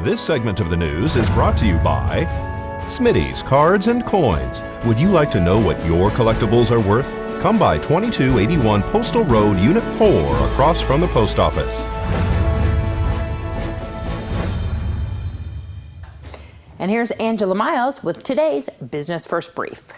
This segment of the news is brought to you by Smitty's Cards and Coins. Would you like to know what your collectibles are worth? Come by 2281 Postal Road, Unit 4, across from the post office. And here's Angela Miles with today's Business First Brief.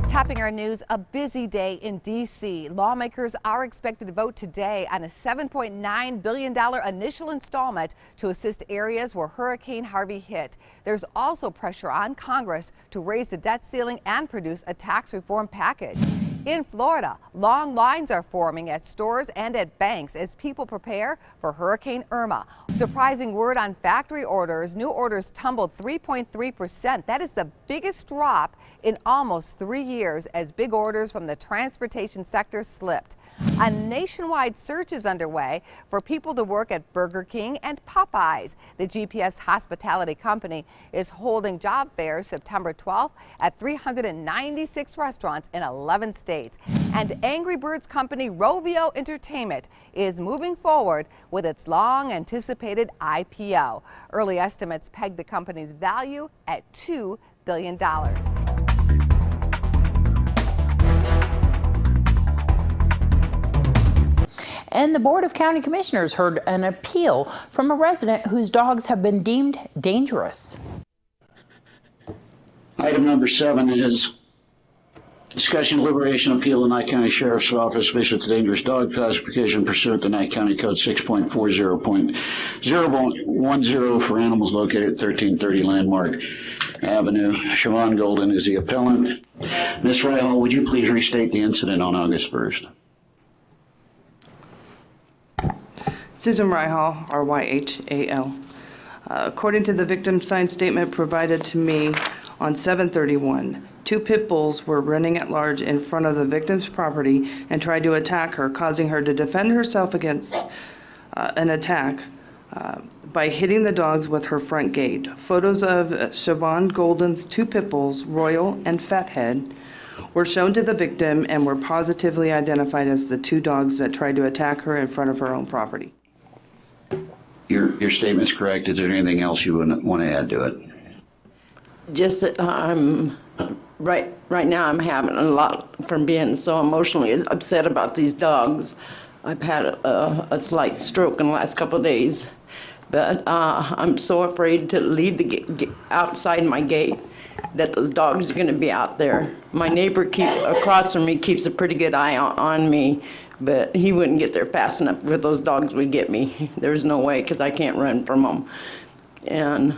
Topping our news, a busy day in D.C. Lawmakers are expected to vote today on a $7.9 billion initial installment to assist areas where Hurricane Harvey hit. There's also pressure on Congress to raise the debt ceiling and produce a tax reform package. In Florida, long lines are forming at stores and at banks as people prepare for Hurricane Irma. Surprising word on factory orders. New orders tumbled 3.3%. That is the biggest drop in almost 3 years as big orders from the transportation sector slipped. A nationwide search is underway for people to work at Burger King and Popeyes. The GPS hospitality company is holding job fairs September 12th at 396 restaurants in 11 states. And Angry Birds company Rovio Entertainment is moving forward with its long-anticipated IPO. Early estimates peg the company's value at $2 billion. And the Board of County Commissioners heard an appeal from a resident whose dogs have been deemed dangerous. Item number 7 is discussion, deliberation, appeal of Nye County Sheriff's Office visit to dangerous dog classification pursuant to Nye County Code 6.40.010 for animals located at 1330 Landmark Avenue. Siobhan Golden is the appellant. Ms. Ryhall, would you please restate the incident on August 1st? Susan Ryhall, R-Y-H-A-L. According to the victim's signed statement provided to me on 7/31, 2 pit bulls were running at large in front of the victim's property and tried to attack her, causing her to defend herself against an attack by hitting the dogs with her front gate. Photos of Siobhan Golden's 2 pit bulls, Royal and Fathead, were shown to the victim and were positively identified as the 2 dogs that tried to attack her in front of her own property. Your statement's correct. Is there anything else you want to add to it? Just that right now I'm having a lot from being so emotionally upset about these dogs. I've had a slight stroke in the last couple of days, but I'm so afraid to leave the outside my gate that those dogs are going to be out there. My neighbor across from me keeps a pretty good eye on me, but he wouldn't get there fast enough where those dogs would get me. There's no way, because I can't run from them. And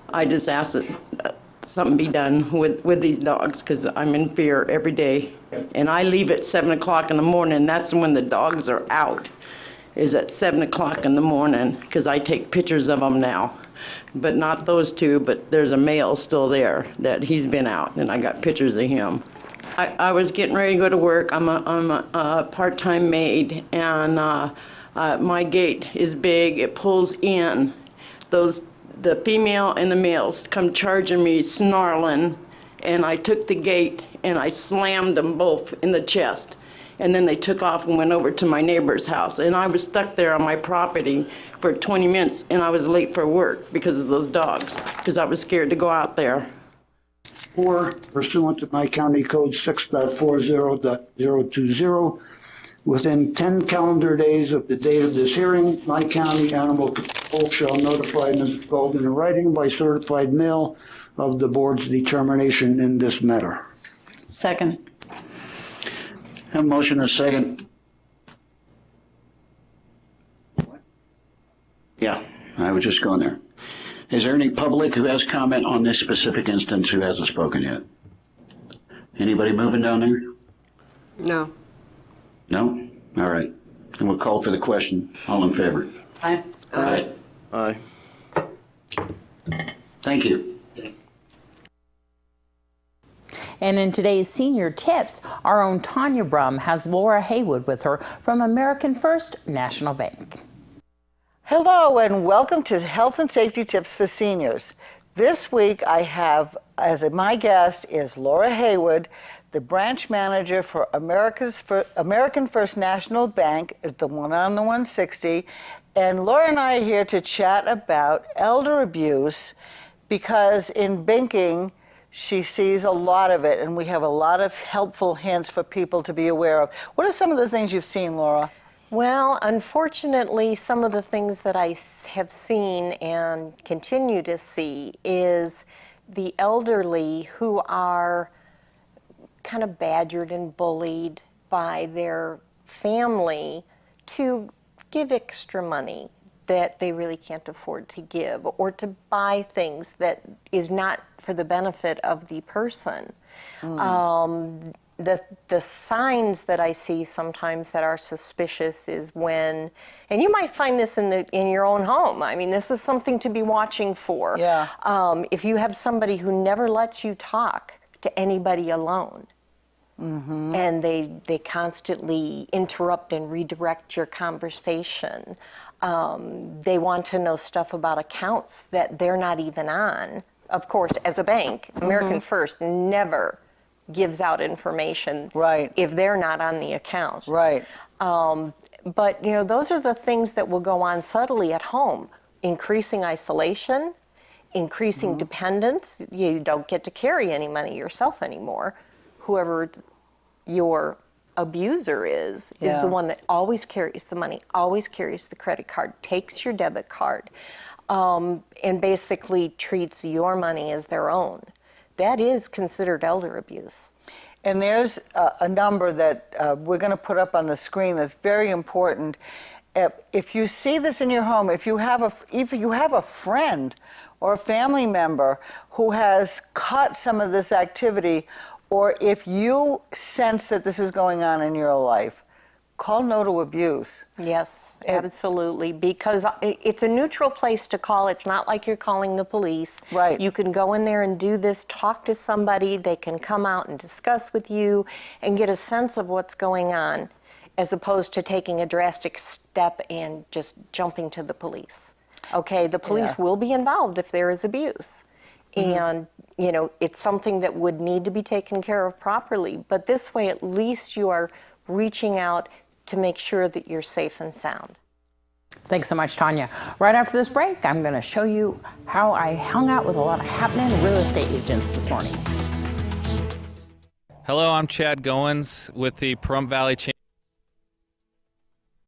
I just ask that something be done with these dogs, because I'm in fear every day. And I leave at 7 o'clock in the morning. That's when the dogs are out, is at 7 o'clock in the morning, because I take pictures of them now. But not those 2, but there's a male still there that he's been out, and I got pictures of him. I was getting ready to go to work. I'm a part-time maid, and my gate is big. It pulls in. The female and the males come charging me, snarling, and I took the gate and I slammed them both in the chest. And then they took off and went over to my neighbor's house. And I was stuck there on my property for 20 minutes, and I was late for work because of those dogs, because I was scared to go out there. 4, pursuant to Nye County Code 6.40.020, within 10 calendar days of the date of this hearing, Nye County Animal Control shall notify Ms. Golden in writing by certified mail of the board's determination in this matter. Second. Have a motion and a second. Yeah, I was just going there. Is there any public who has comment on this specific instance who hasn't spoken yet? Anybody moving down there? No. No? All right. And we'll call for the question. All in favor? Aye. Aye. Aye. Thank you. And in today's Senior Tips, our own Tonya Brum has Laura Haywood with her from American First National Bank. Hello and welcome to Health and Safety Tips for Seniors. This week I have, my guest is Laura Haywood, the branch manager for American First National Bank, the one on the 160, And Laura and I are here to chat about elder abuse because in banking, she sees a lot of it, and we have a lot of helpful hints for people to be aware of. What are some of the things you've seen, Laura? Well, unfortunately, some of the things that I have seen and continue to see is the elderly who are kind of badgered and bullied by their family to give extra money that they really can't afford to give, or to buy things that is not for the benefit of the person. The signs that I see sometimes that are suspicious is when, and you might find this in your own home. I mean, this is something to be watching for. Yeah. If you have somebody who never lets you talk to anybody alone, and they constantly interrupt and redirect your conversation. They want to know stuff about accounts that they're not even on. Of course, as a bank, American First never gives out information if they're not on the account. Right. But, you know, those are the things that will go on subtly at home. Increasing isolation, increasing dependence. You don't get to carry any money yourself anymore. Whoever your abuser is the one that always carries the money, always carries the credit card, takes your debit card, and basically treats your money as their own. That is considered elder abuse. And there's a number that we're going to put up on the screen that's very important. If you see this in your home, if you have a friend or a family member who has caught some of this activity, or if you sense that this is going on in your life, call No to Abuse. Yes, absolutely, because it's a neutral place to call. It's not like you're calling the police. Right. You can go in there and do this, talk to somebody. They can come out and discuss with you and get a sense of what's going on, as opposed to taking a drastic step and just jumping to the police. Okay, the police will be involved if there is abuse. And, you know, it's something that would need to be taken care of properly. But this way, at least you are reaching out to make sure that you're safe and sound. Thanks so much, Tonya. Right after this break, I'm going to show you how I hung out with a lot of happening real estate agents this morning. Hello, I'm Chad Goins with the Pahrump Valley Chamber.